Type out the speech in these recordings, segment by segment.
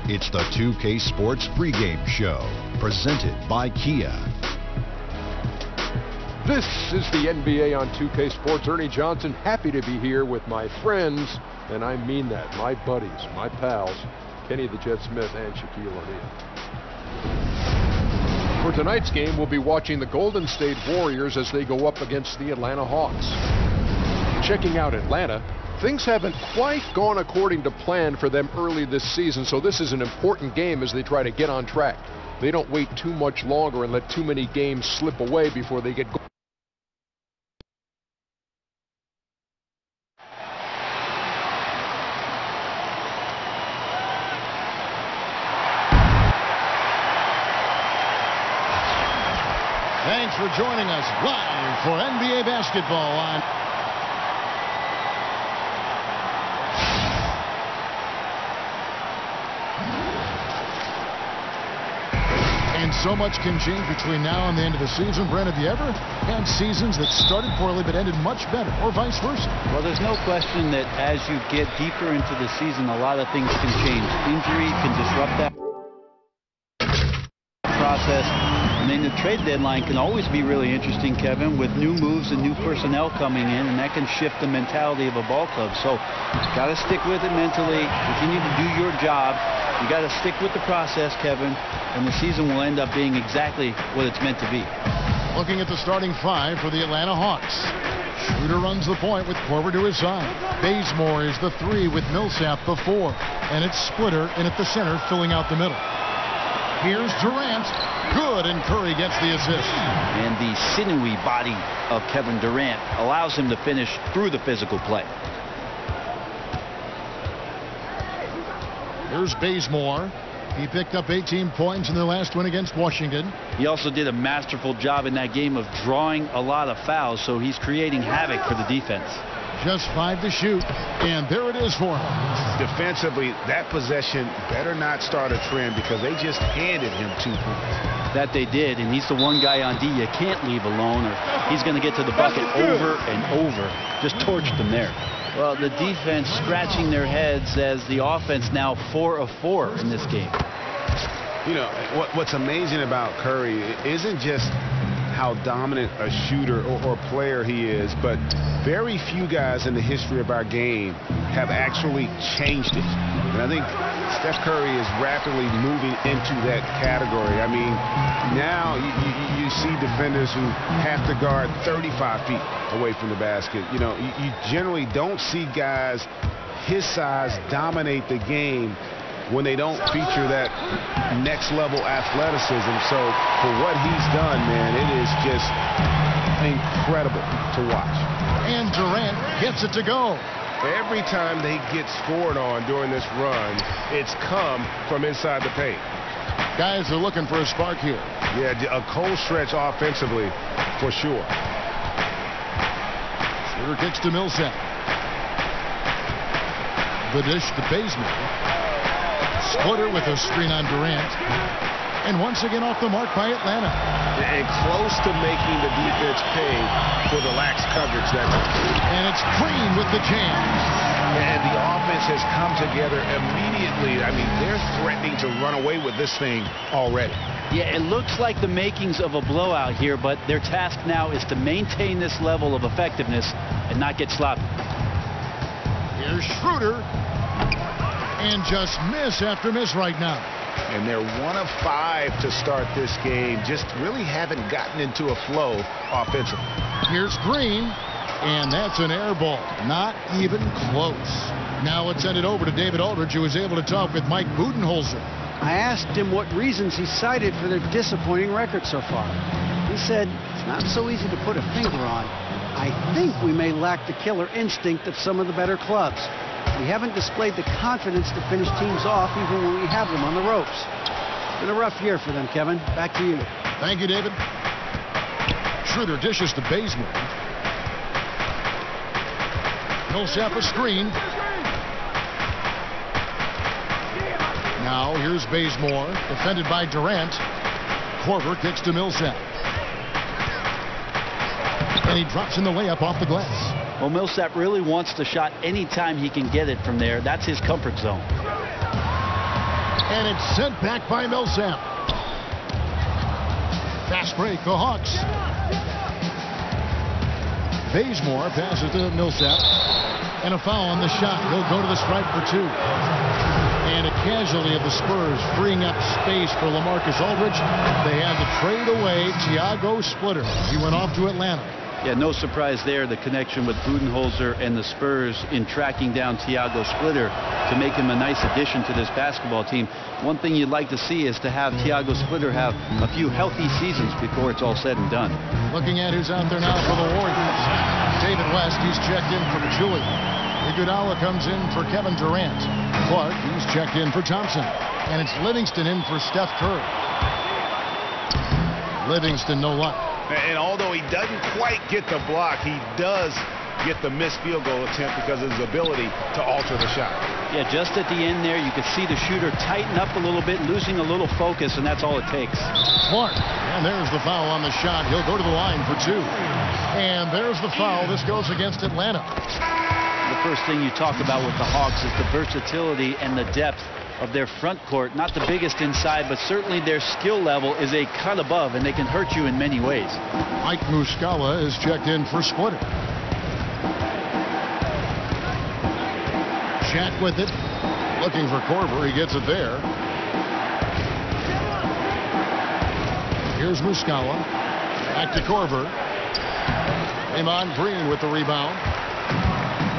It's the 2K Sports pregame show, presented by Kia. This is the NBA on 2K Sports. Ernie Johnson, happy to be here with my friends, and I mean that, my buddies, my pals, Kenny the Jet Smith and Shaquille O'Neal. For tonight's game, we'll be watching the Golden State Warriors as they go up against the Atlanta Hawks. Checking out Atlanta, things haven't quite gone according to plan for them early this season, so this is an important game as they try to get on track. They don't wait too much longer and let too many games slip away before they get going. Thanks for joining us live for NBA basketball on so much can change between now and the end of the season. Brent, have you ever had seasons that started poorly but ended much better, or vice versa? Well, there's no question that as you get deeper into the season, a lot of things can change. Injury can disrupt that process. And then the trade deadline can always be really interesting, Kevin, with new moves and new personnel coming in, and that can shift the mentality of a ball club. So you've got to stick with it mentally, continue to do your job. You got to stick with the process, Kevin, and the season will end up being exactly what it's meant to be. Looking at the starting five for the Atlanta Hawks. Schroeder runs the point with Korver to his side. Bazemore is the 3 with Millsap the 4. And it's Splitter in at the center, filling out the middle. Here's Durant. Good, and Curry gets the assist. And the sinewy body of Kevin Durant allows him to finish through the physical play. Here's Bazemore. He picked up 18 points in their last win against Washington. He also did a masterful job in that game of drawing a lot of fouls, so he's creating havoc for the defense. Just 5 to shoot, and there it is for him. Defensively, that possession better not start a trend because they just handed him 2 points. That they did, and he's the one guy on D you can't leave alone, or he's going to get to the bucket over and over. Just torched them there. Well, the defense scratching their heads as the offense now 4 of 4 in this game. You know, what's amazing about Curry isn't just how dominant a shooter or player he is, but very few guys in the history of our game have actually changed it. And I think Steph Curry is rapidly moving into that category. I mean, now you see defenders who have to guard 35 feet away from the basket. You know, you generally don't see guys his size dominate the game when they don't feature that next level athleticism. So for what he's done, man, it is just incredible to watch. And Durant gets it to go. Every time they get scored on during this run, it's come from inside the paint. Guys are looking for a spark here. Yeah, a cold stretch offensively for sure. Schroeder kicks to Millsap. The dish to Bazemore. Splitter with a screen on Durant. And once again off the mark by Atlanta. And close to making the defense pay for the lax coverage. And it's Green with the jam. And the offense has come together immediately. I mean, they're threatening to run away with this thing already. Yeah, it looks like the makings of a blowout here, but their task now is to maintain this level of effectiveness and not get sloppy. Here's Schroeder. And just miss after miss right now. And they're 1 of 5 to start this game. Just really haven't gotten into a flow offensively. Here's Green, and that's an air ball. Not even close. Now let's send it over to David Aldridge, who was able to talk with Mike Budenholzer. I asked him what reasons he cited for their disappointing record so far. He said, it's not so easy to put a finger on. I think we may lack the killer instinct of some of the better clubs. We haven't displayed the confidence to finish teams off even when we have them on the ropes. It's been a rough year for them, Kevin. Back to you. Thank you, David. Schroeder dishes to Bazemore. Millsap a screen. Now here's Bazemore, defended by Durant. Korver kicks to Millsap. And he drops in the layup off the glass. Well, Millsap really wants the shot anytime he can get it from there. That's his comfort zone. And it's sent back by Millsap. Fast break, the Hawks. Bazemore passes to Millsap. And a foul on the shot. He'll go to the stripe for 2. And a casualty of the Spurs, freeing up space for LaMarcus Aldridge. They had to trade away Thiago Splitter. He went off to Atlanta. Yeah, no surprise there, the connection with Budenholzer and the Spurs in tracking down Thiago Splitter to make him a nice addition to this basketball team. One thing you'd like to see is to have Thiago Splitter have a few healthy seasons before it's all said and done. Looking at who's out there now for the Warriors. David West, he's checked in for Julie. Iguodala comes in for Kevin Durant. Clark, he's checked in for Thompson. And it's Livingston in for Steph Curry. Livingston, no luck. And although he doesn't quite get the block, he does get the missed field goal attempt because of his ability to alter the shot. Yeah, just at the end there, you could see the shooter tighten up a little bit, losing a little focus, and that's all it takes. Clark, and there's the foul on the shot. He'll go to the line for 2. And there's the foul. This goes against Atlanta. The first thing you talk about with the Hawks is the versatility and the depth of their front court. Not the biggest inside, but certainly their skill level is a cut above, and they can hurt you in many ways. Mike Muscala is checked in for Splitter. Shaq with it, looking for Korver. He gets it there. Here's Muscala. Back to Korver. Draymond Green with the rebound.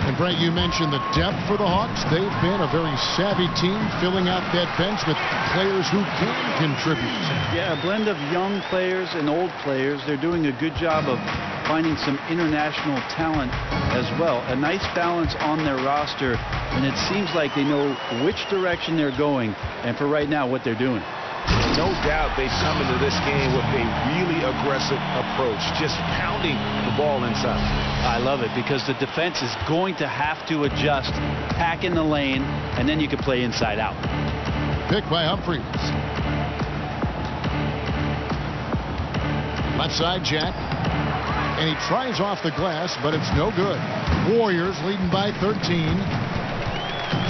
And Brent, you mentioned the depth for the Hawks. They've been a very savvy team, filling out that bench with players who can contribute. Yeah, a blend of young players and old players. They're doing a good job of finding some international talent as well. A nice balance on their roster, and it seems like they know which direction they're going, and for right now, what they're doing. No doubt they've come into this game with a really aggressive approach, just pounding the ball inside. I love it because the defense is going to have to adjust, pack in the lane, and then you can play inside out. Pick by Humphries. Left side, Jack. And he tries off the glass, but it's no good. Warriors leading by 13.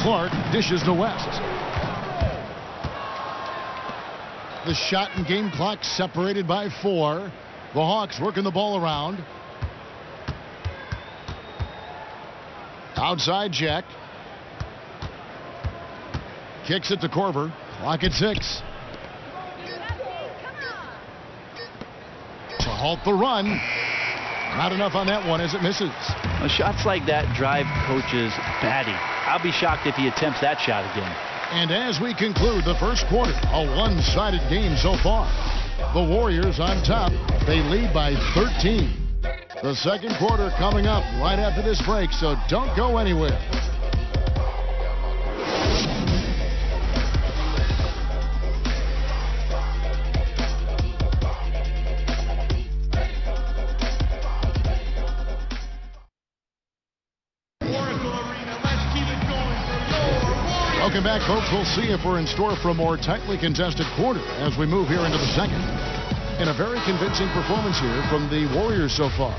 Clark dishes to West. The shot and game clock separated by 4. The Hawks working the ball around. Outside Jack. Kicks it to Korver. Clock at 6. To halt the run. Not enough on that one as it misses. Well, shots like that drive coaches batty. I'll be shocked if he attempts that shot again. And as we conclude the first quarter, a one-sided game so far. The Warriors on top. They lead by 13. The second quarter coming up right after this break, so don't go anywhere. Welcome back, folks. We'll see if we're in store for a more tightly contested quarter as we move here into the second. And a very convincing performance here from the Warriors so far.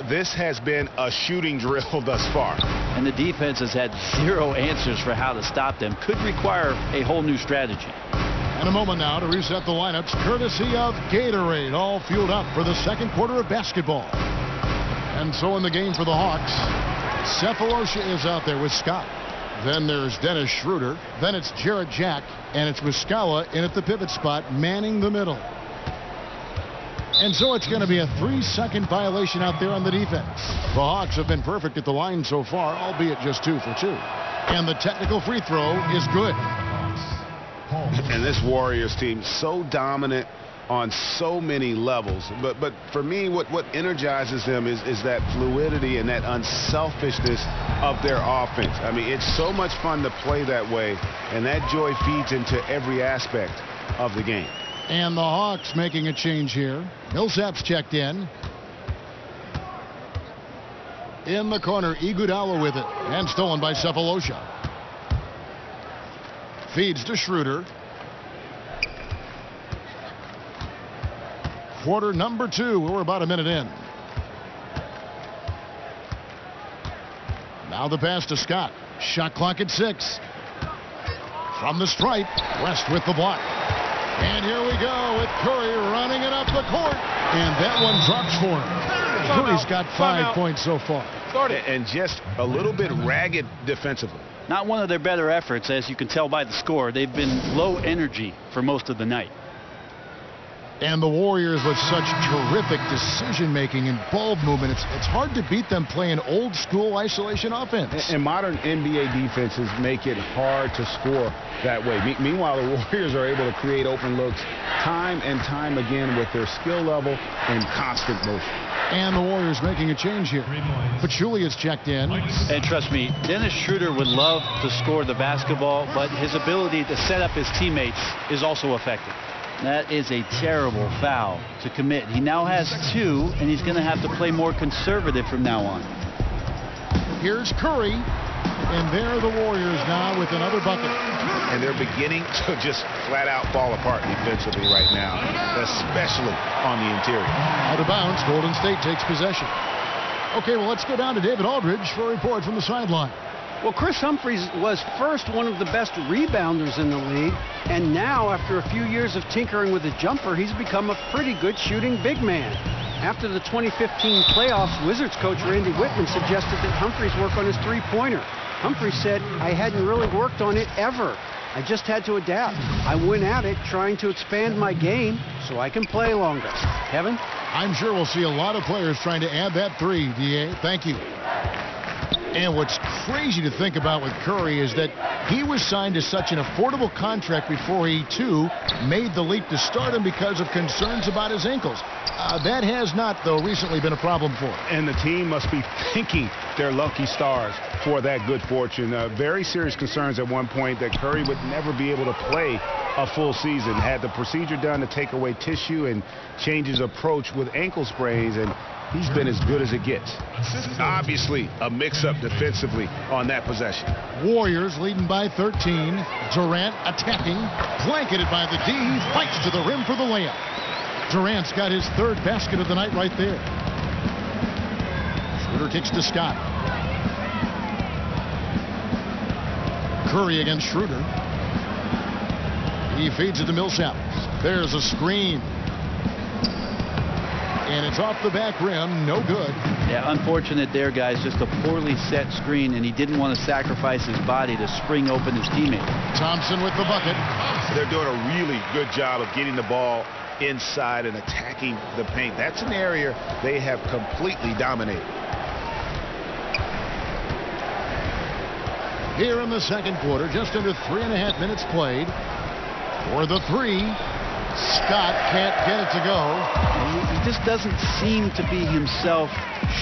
This has been a shooting drill thus far. And the defense has had zero answers for how to stop them. Could require a whole new strategy. And a moment now to reset the lineups, courtesy of Gatorade, all fueled up for the second quarter of basketball. And so in the game for the Hawks, Cephalosha is out there with Scott. Then there's Dennis Schroeder. Then it's Jarrett Jack. And it's Muscala in at the pivot spot, manning the middle. And so it's going to be a 3-second violation out there on the defense. The Hawks have been perfect at the line so far, albeit just 2 for 2. And the technical free throw is good. And this Warriors team so dominant on so many levels. But for me, what energizes them is that fluidity and that unselfishness of their offense. I mean, it's so much fun to play that way, and that joy feeds into every aspect of the game. And the Hawks making a change here. Millsap's checked in. In the corner, Iguodala with it, and stolen by Cephalosha. Feeds to Schroeder. Quarter number 2. We're about a minute in. Now the pass to Scott. Shot clock at 6. From the stripe, West with the block. And here we go with Curry running it up the court. And that one drops for him. Curry's got 5 points so far. And just a little bit ragged defensively. Not one of their better efforts, as you can tell by the score. They've been low energy for most of the night. And the Warriors with such terrific decision-making and ball movement. It's hard to beat them playing old-school isolation offense. And modern NBA defenses make it hard to score that way. Meanwhile, the Warriors are able to create open looks time and time again with their skill level and constant motion. And the Warriors making a change here. Pachulia's checked in. And trust me, Dennis Schroeder would love to score the basketball, but his ability to set up his teammates is also effective. That is a terrible foul to commit. He now has 2, and he's going to have to play more conservative from now on. Here's Curry, and there are the Warriors now with another bucket. And they're beginning to just flat out fall apart defensively right now, especially on the interior. Out of bounds, Golden State takes possession. Okay, well, let's go down to David Aldridge for a report from the sideline. Well, Chris Humphries was first one of the best rebounders in the league, and now, after a few years of tinkering with a jumper, he's become a pretty good shooting big man. After the 2015 playoffs, Wizards coach Randy Whitman suggested that Humphries work on his three-pointer. Humphries said, "I hadn't really worked on it ever. I just had to adapt. I went at it trying to expand my game so I can play longer." Kevin? I'm sure we'll see a lot of players trying to add that 3, D.A. Thank you. And what's crazy to think about with Curry is that he was signed to such an affordable contract before he, too, made the leap to stardom because of concerns about his ankles. That has not, though, recently been a problem for him. And the team must be thanking their lucky stars for that good fortune. Very serious concerns at one point that Curry would never be able to play a full season. Had the procedure done to take away tissue and change his approach with ankle sprains, and he's been as good as it gets. Obviously, a mix-up defensively on that possession. Warriors leading by 13. Durant attacking, blanketed by the D. He fights to the rim for the layup. Durant's got his 3rd basket of the night right there. Schroeder kicks to Scott. Curry against Schroeder. He feeds it to Millsap. There's a screen. And it's off the back rim. No good. Yeah, unfortunate there, guys. Just a poorly set screen, and he didn't want to sacrifice his body to spring open his teammate. Thompson with the bucket. They're doing a really good job of getting the ball inside and attacking the paint. That's an area they have completely dominated. Here in the second quarter, just under 3.5 minutes played. For the 3, Scott can't get it to go. He just doesn't seem to be himself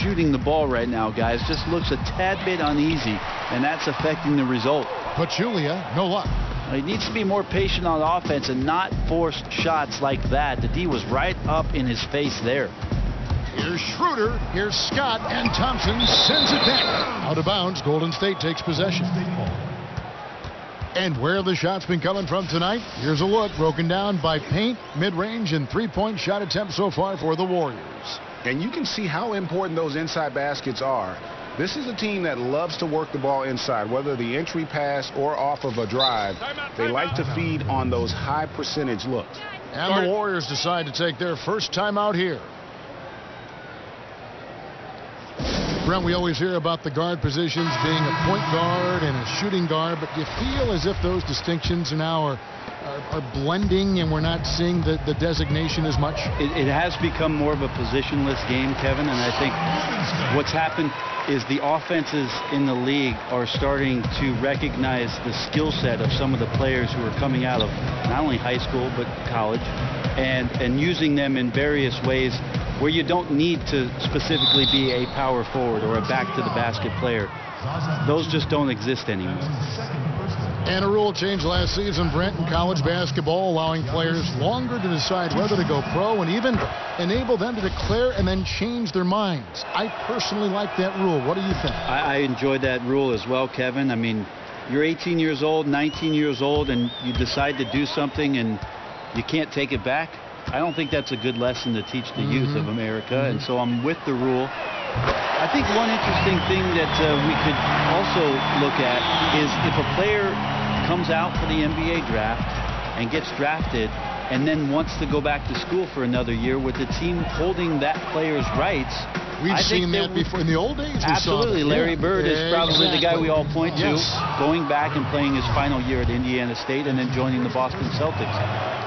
shooting the ball right now, guys. Just looks a tad bit uneasy, and that's affecting the result. Pachulia, no luck. He needs to be more patient on offense and not force shots like that. The D was right up in his face there. Here's Schroeder, here's Scott, and Thompson sends it back. Out of bounds, Golden State takes possession. And where the shots been coming from tonight? Here's a look broken down by paint, mid-range, and 3-point shot attempts so far for the Warriors. And you can see how important those inside baskets are. This is a team that loves to work the ball inside, whether the entry pass or off of a drive. They like to feed on those high percentage looks. And the Warriors decide to take their first time out here. Brent, we always hear about the guard positions being a point guard and a shooting guard, but do you feel as if those distinctions now are blending and we're not seeing the designation as much? It has become more of a positionless game, Kevin, and I think what's happened is the offenses in the league are starting to recognize the skill set of some of the players who are coming out of not only high school but college and using them in various ways where you don't need to specifically be a power forward or a back-to-the-basket player. Those just don't exist anymore. And a rule change last season, Brent, in college basketball, allowing players longer to decide whether to go pro and even enable them to declare and then change their minds. I personally like that rule. What do you think? I enjoy that rule as well, Kevin. I mean, you're 18 years old, 19 years old, and you decide to do something and you can't take it back. I don't think that's a good lesson to teach the youth of America, and so I'm with the rule. I think one interesting thing that we could also look at is if a player comes out for the NBA draft and gets drafted and then wants to go back to school for another year with the team holding that player's rights. We've seen that before in the old days. Absolutely. Larry Bird is probably the guy we all point to, Yes. going back and playing his final year at Indiana State and then joining the Boston Celtics.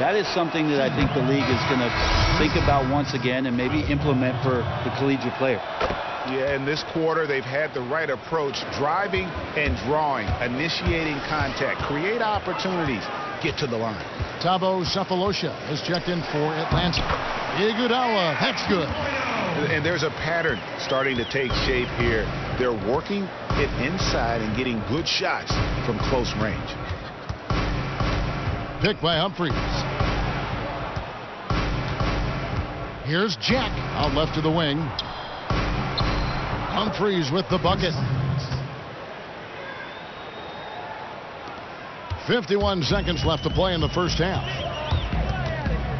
That is something that I think the league is going to think about once again and maybe implement for the collegiate player. Yeah, in this quarter, they've had the right approach, driving and drawing, initiating contact, create opportunities, get to the line. Thabo Sefolosha has checked in for Atlanta. Iguodala, that's good. And there's a pattern starting to take shape here. They're working it inside and getting good shots from close range. Picked by Humphries. Here's Jack out left to the wing. Humphries with the bucket. 51 seconds left to play in the first half.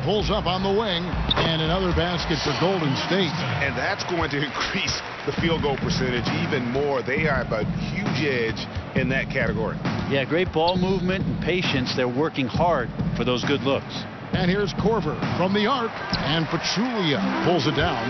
Pulls up on the wing, and another basket for Golden State. And that's going to increase the field goal percentage even more. They have a huge edge in that category. Yeah, great ball movement and patience. They're working hard for those good looks. And here's Korver from the arc, and Pachulia pulls it down.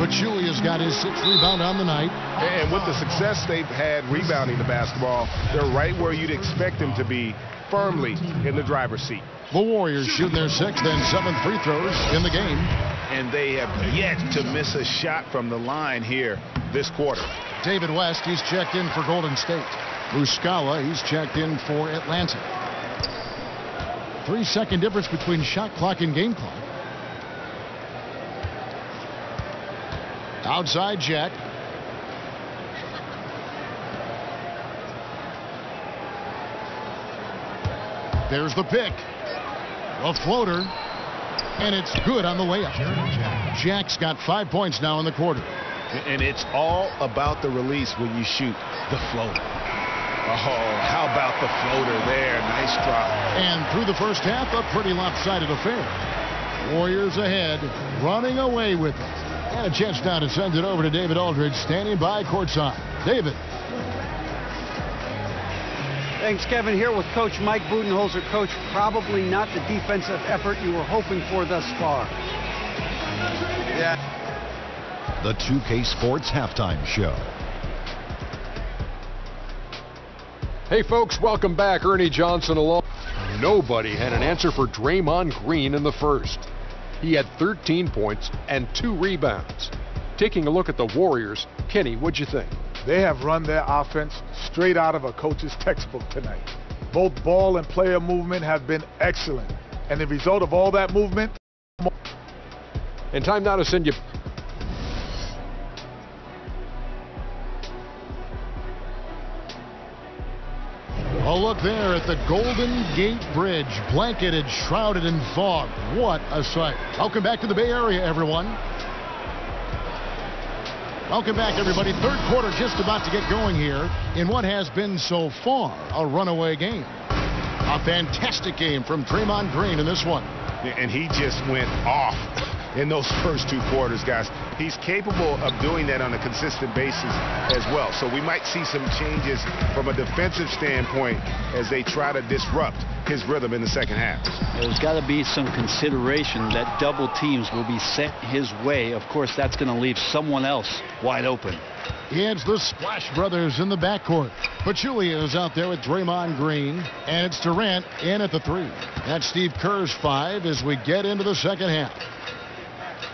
Pachulia's got his 6th rebound on the night. And with the success they've had rebounding the basketball, they're right where you'd expect them to be, firmly in the driver's seat. The Warriors shooting their 6th and 7th free throws in the game. And they have yet to miss a shot from the line here this quarter. David West, he's checked in for Golden State. Muscala, he's checked in for Atlanta. 3-second difference between shot clock and game clock. Outside Jack. There's the pick. A floater. And it's good on the layup. Jack's got 5 points now in the quarter. And it's all about the release when you shoot the floater. Oh, how about the floater there? Nice drop. And through the first half, a pretty lopsided affair. Warriors ahead, running away with it. And a chance now to send it over to David Aldridge, standing by courtside. David. Thanks, Kevin. Here with Coach Mike Budenholzer. Coach, probably not the defensive effort you were hoping for thus far. Yeah. The 2K Sports Halftime Show. Hey, folks, welcome back. Ernie Johnson along. Nobody had an answer for Draymond Green in the first. He had 13 points and 2 rebounds. Taking a look at the Warriors, Kenny, what'd you think? They have run their offense straight out of a coach's textbook tonight. Both ball and player movement have been excellent. And the result of all that movement... And time now to send you... A look there at the Golden Gate Bridge, blanketed, shrouded in fog. What a sight. Welcome back to the Bay Area, everyone. Welcome back, everybody. Third quarter just about to get going here in what has been so far a runaway game. A fantastic game from Draymond Green in this one. And he just went off in those first 2 quarters, guys. He's capable of doing that on a consistent basis as well. So we might see some changes from a defensive standpoint as they try to disrupt his rhythm in the second half. There's got to be some consideration that double teams will be sent his way. Of course, that's going to leave someone else wide open. It's the Splash Brothers in the backcourt. Pachulia is out there with Draymond Green, and it's Durant in at the 3. That's Steve Kerr's 5 as we get into the second half.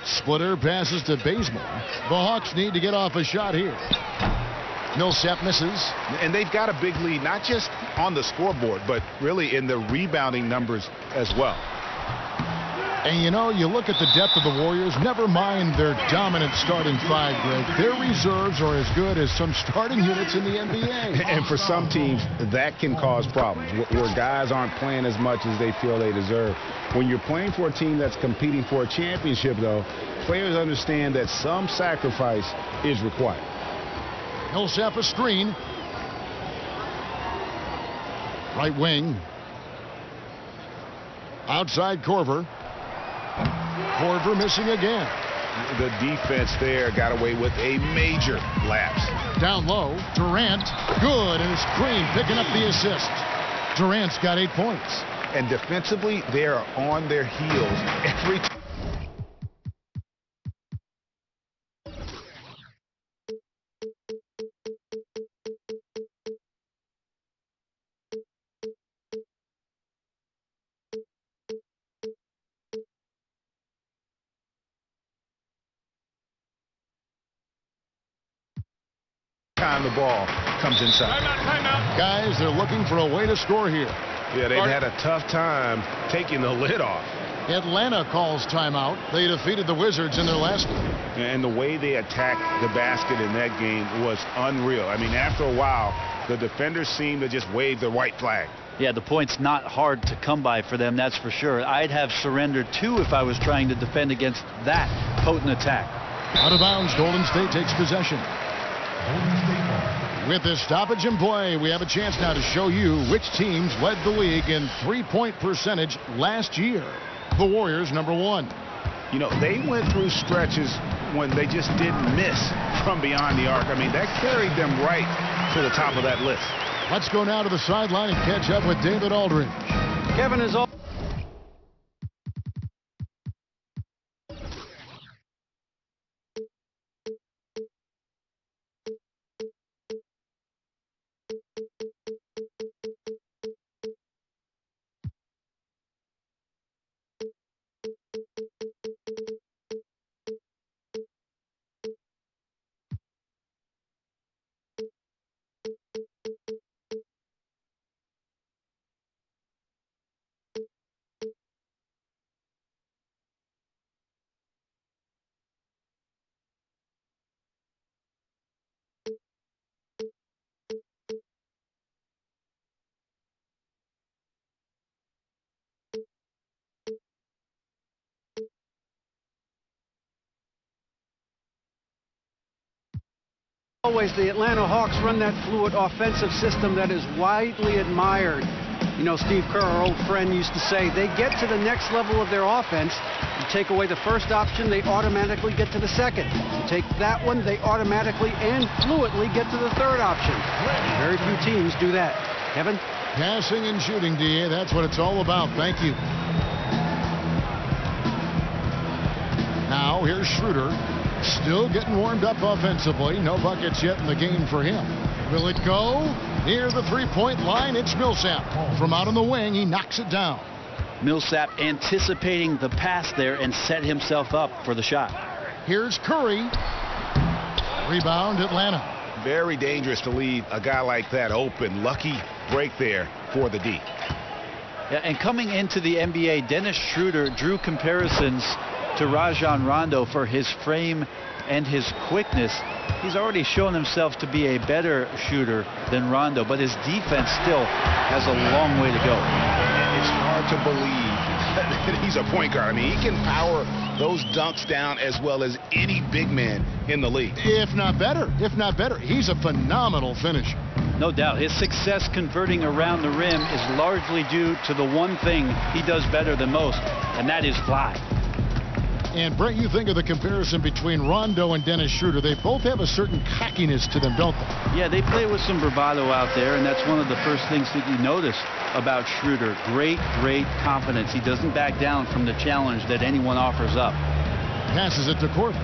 Splitter passes to Bazemore. The Hawks need to get off a shot here. Millsap misses. And they've got a big lead, not just on the scoreboard, but really in the rebounding numbers as well. And you know, you look at the depth of the Warriors, never mind their dominant starting 5, Greg. Their reserves are as good as some starting units in the NBA. And for some teams, that can cause problems, where guys aren't playing as much as they feel they deserve. When you're playing for a team that's competing for a championship, though, players understand that some sacrifice is required. Millsap a screen. Right wing. Outside Korver. Korver missing again. the defense there got away with a major lapse. Down low, Durant, good, and it's Green picking up the assist. Durant's got 8 points. And defensively, they are on their heels every time. The ball comes inside. Guys, they're looking for a way to score here. Yeah, they've had a tough time taking the lid off. Atlanta calls timeout. They defeated the Wizards in their last game. And the way they attacked the basket in that game was unreal. I mean, after a while, the defenders seemed to just wave the white flag. Yeah, the point's not hard to come by for them, that's for sure. I'd have surrendered too if I was trying to defend against that potent attack. Out of bounds, Golden State takes possession. With this stoppage in play, we have a chance now to show you which teams led the league in three-point percentage last year. The Warriors, number 1. You know, they went through stretches when they just didn't miss from beyond the arc. I mean, that carried them right to the top of that list. Let's go now to the sideline and catch up with David Aldridge. Kevin is all. Always, the Atlanta Hawks run that fluid offensive system that is widely admired. You know, Steve Kerr, our old friend, used to say they get to the next level of their offense. You take away the first option, they automatically get to the second. You take that one, they automatically and fluidly get to the third option. Very few teams do that. Kevin? Passing and shooting, DA. That's what it's all about. Thank you. Now, here's Schroeder. Still getting warmed up offensively. No buckets yet in the game for him. Will it go? Near the three-point line, it's Millsap. From out on the wing, he knocks it down. Millsap anticipating the pass there and set himself up for the shot. Here's Curry. Rebound, Atlanta. Very dangerous to leave a guy like that open. Lucky break there for the D. Yeah, and coming into the NBA, Dennis Schroeder drew comparisons to Rajon Rondo for his frame and his quickness. He's already shown himself to be a better shooter than Rondo, but his defense still has a long way to go. It's hard to believe that he's a point guard. I mean, he can power those dunks down as well as any big man in the league. If not better. He's a phenomenal finisher. No doubt. His success converting around the rim is largely due to the one thing he does better than most, and that is fly. And Brent, you think of the comparison between Rondo and Dennis Schroeder. They both have a certain cockiness to them, don't they? Yeah, they play with some bravado out there, and that's one of the first things that you notice about Schroeder. Great confidence. He doesn't back down from the challenge that anyone offers up. Passes it to Corbin.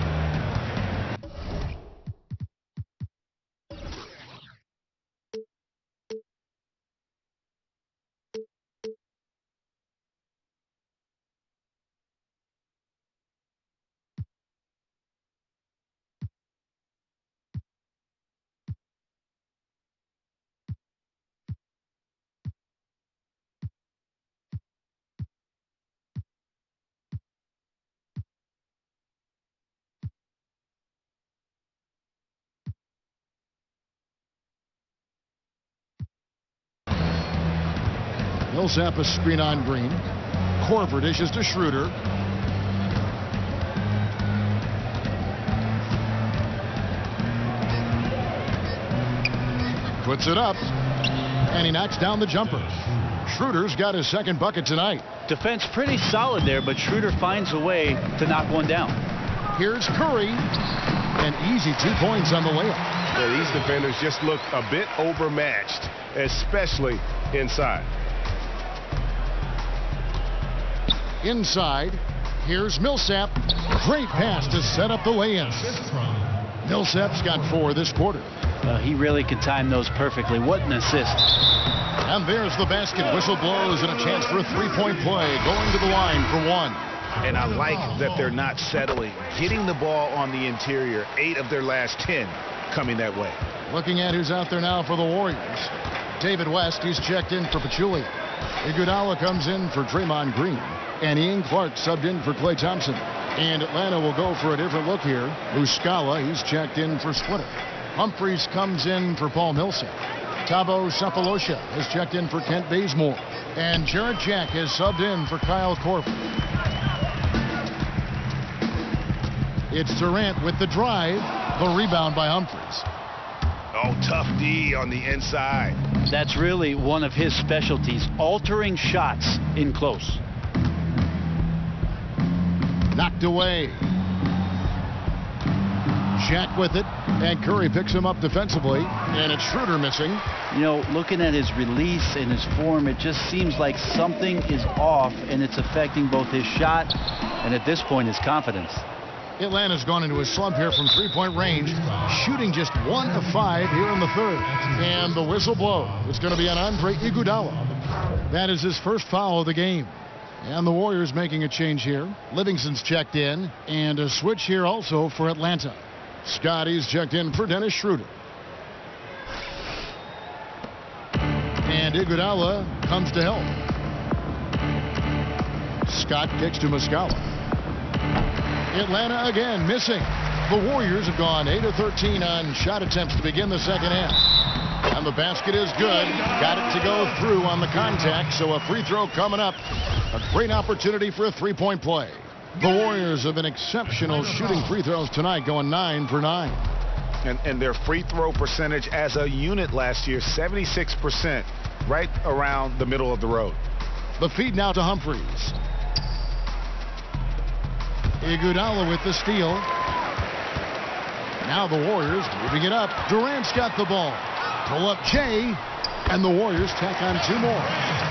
Millsap a screen on Green. Korver dishes to Schroeder. Puts it up. And he knocks down the jumper. Schroeder's got his second bucket tonight. Defense pretty solid there, but Schroeder finds a way to knock one down. Here's Curry. An easy 2 points on the layup. Yeah, these defenders just look a bit overmatched, especially inside. Inside, here's Millsap. Great pass to set up the lay-in. Millsap's got 4 this quarter. He really can time those perfectly. What an assist. And there's the basket. Whistle blows and a chance for a 3-point play. Going to the line for 1. And I like that they're not settling. Getting the ball on the interior, 8 of their last 10 coming that way. Looking at who's out there now for the Warriors. David West, he's checked in for Pachulia. Iguodala comes in for Draymond Green. And Ian Clark subbed in for Klay Thompson. And Atlanta will go for a different look here. Muscala, he's checked in for Splitter. Humphries comes in for Paul Millsap. Thabo Sefolosha has checked in for Kent Bazemore. And Jarrett Jack has subbed in for Kyle Korver. It's Durant with the drive. The rebound by Humphries. Oh, tough D on the inside. That's really one of his specialties, altering shots in close. Knocked away. Jack with it, and Curry picks him up defensively, and it's Schroeder missing. You know, looking at his release and his form, it just seems like something is off, and it's affecting both his shot and at this point his confidence. Atlanta's gone into a slump here from 3-point range, shooting just 1 of 5 here in the third. And the whistle blow. It's going to be on Andre Iguodala. That is his first foul of the game. And the Warriors making a change here. Livingston's checked in, and a switch here also for Atlanta. Scotty's checked in for Dennis Schroeder. And Iguodala comes to help. Scott kicks to Muscala. Atlanta again missing. The Warriors have gone 8 of 13 on shot attempts to begin the second half. And the basket is good. Got it to go through on the contact, so a free throw coming up. A great opportunity for a 3-point play. The Warriors have been exceptional shooting free throws tonight, going 9 for 9. And their free throw percentage as a unit last year, 76%, right around the middle of the road. The feed now to Humphries. Iguodala with the steal. Now the Warriors moving it up. Durant's got the ball. Pull up Jay, and the Warriors tack on 2 more.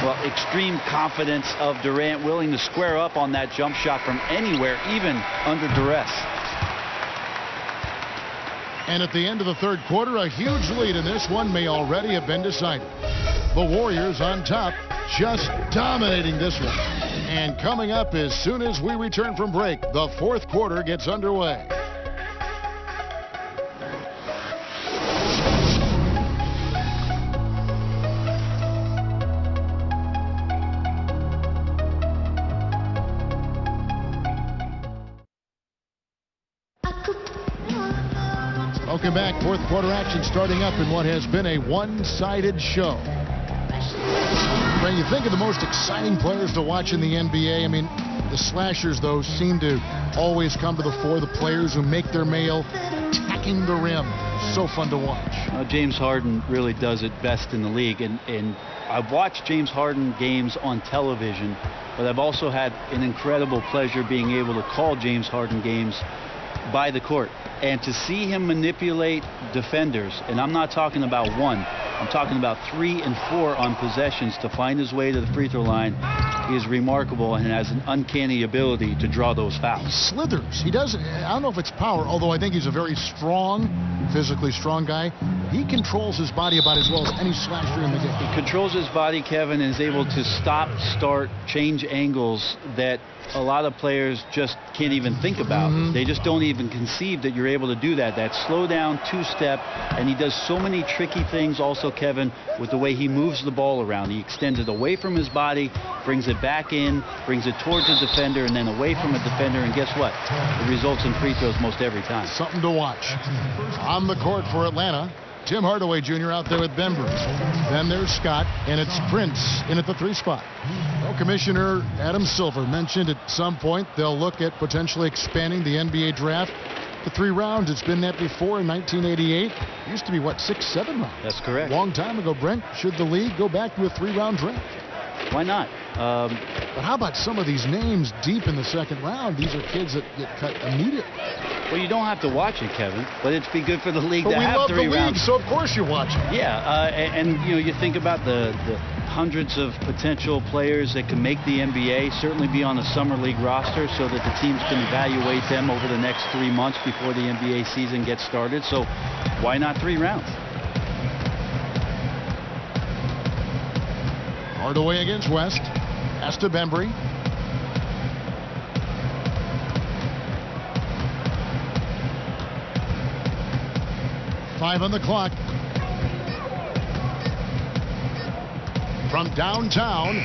Well, extreme confidence of Durant, willing to square up on that jump shot from anywhere, even under duress. And at the end of the third quarter, a huge lead in this one may already have been decided. The Warriors on top, just dominating this one. And coming up as soon as we return from break, the fourth quarter gets underway. Welcome back. Fourth quarter action starting up in what has been a one-sided show. When you think of the most exciting players to watch in the NBA, I mean, the slashers, though, seem to always come to the fore. The players who make their mail, attacking the rim. So fun to watch. James Harden really does it best in the league. And I've watched James Harden games on television, but I've also had an incredible pleasure being able to call James Harden games by the court. And to see him manipulate defenders, and I'm not talking about 1, I'm talking about 3 and 4 on possessions to find his way to the free throw line, is remarkable and has an uncanny ability to draw those fouls. He slithers. He does. I don't know if it's power, although I think he's a very strong, physically strong guy. He controls his body about as well as any slasher in the game. He controls his body, Kevin, and is able to stop, start, change angles that a lot of players just can't even think about. They just don't even conceive that you're able to do that. That slow down, 2-step, and he does so many tricky things also, Kevin, with the way he moves the ball around. He extends it away from his body, brings it back in, brings it towards the defender, and then away from a defender, and guess what? It results in free throws most every time. Something to watch. On the court for Atlanta, Tim Hardaway Jr. out there with Bembry. Then there's Scott, and it's Prince in at the 3 spot. Well, Commissioner Adam Silver mentioned at some point they'll look at potentially expanding the NBA draft to 3 rounds. It's been that before in 1988. It used to be, what, 6, 7 rounds? That's correct. Long time ago, Brent. Should the league go back to a 3-round draft? Why not? But how about some of these names deep in the second round? These are kids that get cut immediately. Well, you don't have to watch it, Kevin, but it'd be good for the league But to we have love 3 the league, rounds. so of course you watch it. Yeah, and you know, you think about the hundreds of potential players that can make the NBA, certainly be on the summer league roster, so that the teams can evaluate them over the next 3 months before the NBA season gets started. So why not 3 rounds? Hardaway against West. Pass to Bembry. Five on the clock. From downtown,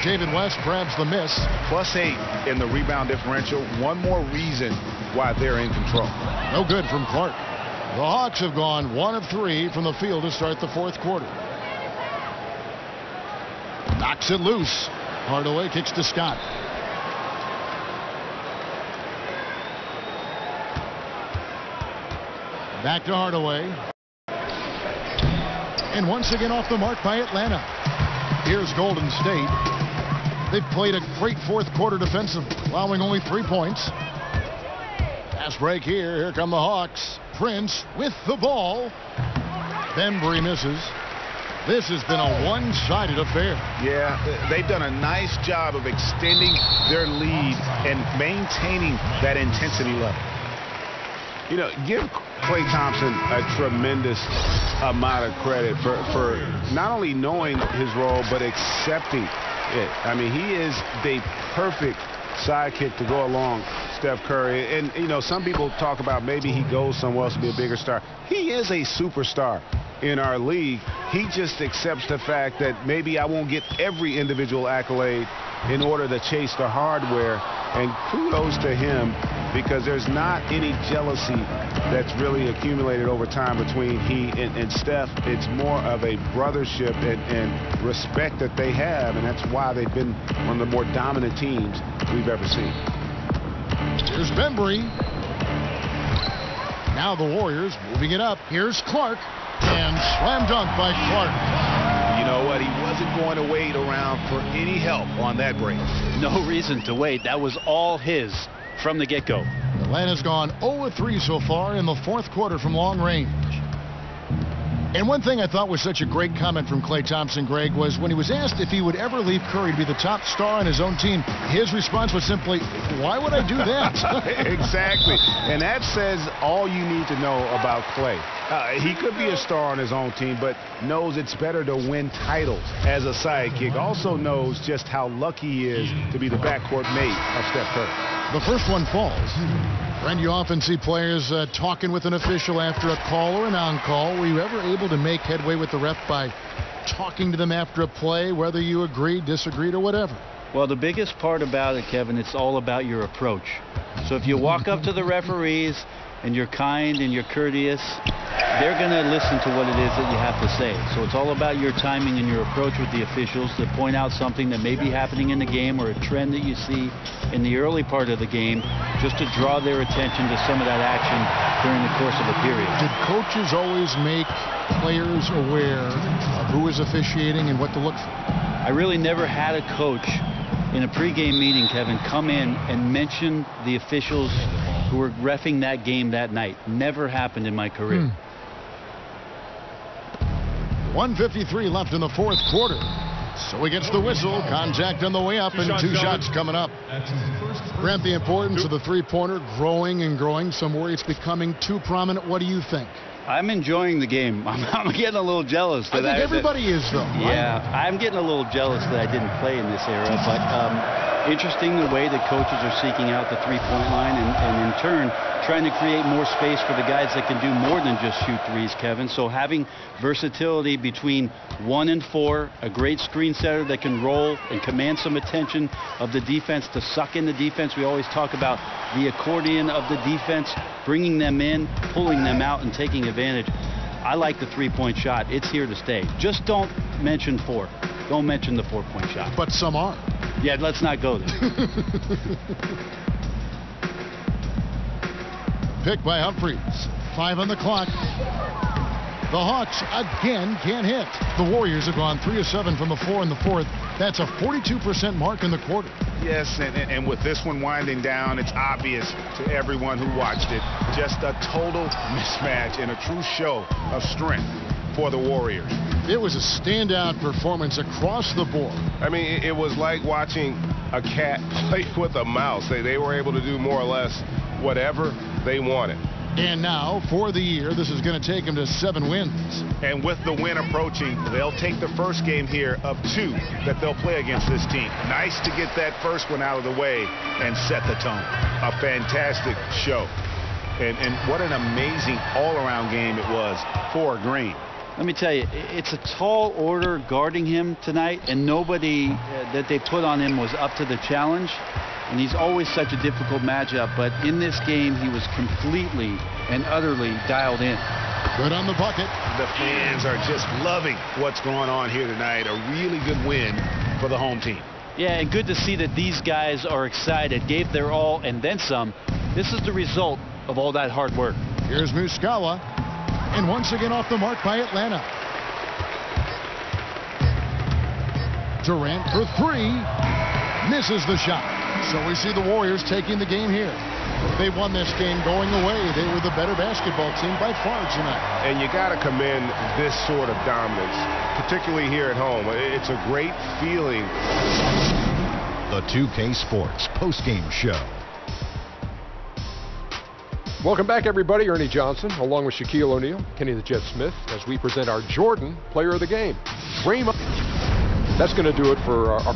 David West grabs the miss. +8 in the rebound differential. One more reason why they're in control. No good from Clark. The Hawks have gone 1 of 3 from the field to start the fourth quarter. Knocks it loose. Hardaway kicks to Scott. Back to Hardaway. And once again off the mark by Atlanta. Here's Golden State. They've played a great fourth quarter defensively, allowing only 3 points. Pass break here. Here come the Hawks. Prince with the ball. Bembry misses. This has been a one-sided affair. Yeah, they've done a nice job of extending their lead and maintaining that intensity level. You know, give Klay Thompson a tremendous amount of credit for not only knowing his role, but accepting it. I mean, he is the perfect sidekick to go along Steph Curry. And, you know, some people talk about maybe he goes somewhere else to be a bigger star. He is a superstar in our league. He just accepts the fact that maybe I won't get every individual accolade in order to chase the hardware. And kudos to him, because there's not any jealousy that's really accumulated over time between he and Steph. It's more of a brothership and respect that they have, and that's why they've been one of the more dominant teams we've ever seen. Here's Bembry. Now the Warriors moving it up. Here's Clark. And slam dunk by Clark. You know what? He wasn't going to wait around for any help on that break. No reason to wait. That was all his from the get-go. Atlanta's gone 0-3 so far in the fourth quarter from long range. And one thing I thought was such a great comment from Klay Thompson, Greg, was when he was asked if he would ever leave Curry to be the top star on his own team, his response was simply, why would I do that? Exactly. And that says all you need to know about Klay. He could be a star on his own team, but knows it's better to win titles as a sidekick. Also knows just how lucky he is to be the backcourt mate of Steph Curry. The first one falls. Friend, you often see players talking with an official after a call or a non-call. Were you ever able to make headway with the ref by talking to them after a play, whether you agreed, disagreed, or whatever? Well, the biggest part about it, Kevin, it's all about your approach. So if you walk up to the referees and you're kind and you're courteous, they're going to listen to what it is that you have to say. So it's all about your timing and your approach with the officials to point out something that may be happening in the game or a trend that you see in the early part of the game, just to draw their attention to some of that action during the course of a period. Did coaches always make players aware of who was officiating and what to look for? I really never had a coach in a pregame meeting, Kevin, come in and mention the officials who were reffing that game that night. Never happened in my career. 1:53 left in the fourth quarter. So he gets the whistle. Contact on the way up, and 2 shots coming up. Grant, the importance of the three-pointer growing and growing. Some worry it's becoming too prominent. What do you think? I'm enjoying the game. I'm getting a little jealous. I think everybody is, though. Yeah, I'm getting a little jealous that I didn't play in this era. But interesting the way that coaches are seeking out the three-point line and in turn trying to create more space for the guys that can do more than just shoot threes, Kevin. So having versatility between 1 and 4, a great screen setter that can roll and command some attention of the defense to suck in the defense. We always talk about the accordion of the defense, bringing them in, pulling them out, and taking advantage. I like the three-point shot. It's here to stay. Just don't mention 4. Don't mention the 4-point shot. But some are. Yeah, let's not go there. Pick by Humphries. 5 on the clock. The Hawks again can't hit. The Warriors have gone 3 of 7 from the floor in the fourth. That's a 42% mark in the quarter. Yes, and with this one winding down, it's obvious to everyone who watched it. Just a total mismatch and a true show of strength for the Warriors. It was a standout performance across the board. I mean, it was like watching a cat play with a mouse. They were able to do more or less whatever they wanted. And now, for the year, this is going to take them to 7 wins. And with the win approaching, they'll take the first game here of 2 that they'll play against this team. Nice to get that first one out of the way and set the tone. A fantastic show. And what an amazing all-around game it was for Green. Let me tell you, it's a tall order guarding him tonight, and nobody that they put on him was up to the challenge. And he's always such a difficult matchup, but in this game, he was completely and utterly dialed in. Good on the bucket. The fans are just loving what's going on here tonight. A really good win for the home team. Yeah, and good to see that these guys are excited, gave their all, and then some. This is the result of all that hard work. Here's Muscala, and once again off the mark by Atlanta. Durant for 3, misses the shot. So we see the Warriors taking the game here. They won this game going away. They were the better basketball team by far tonight. And you got to commend this sort of dominance, particularly here at home. It's a great feeling. The 2K Sports postgame show. Welcome back, everybody. Ernie Johnson, along with Shaquille O'Neal, Kenny the Jet Smith, as we present our Jordan Player of the Game. Draymond. That's going to do it for our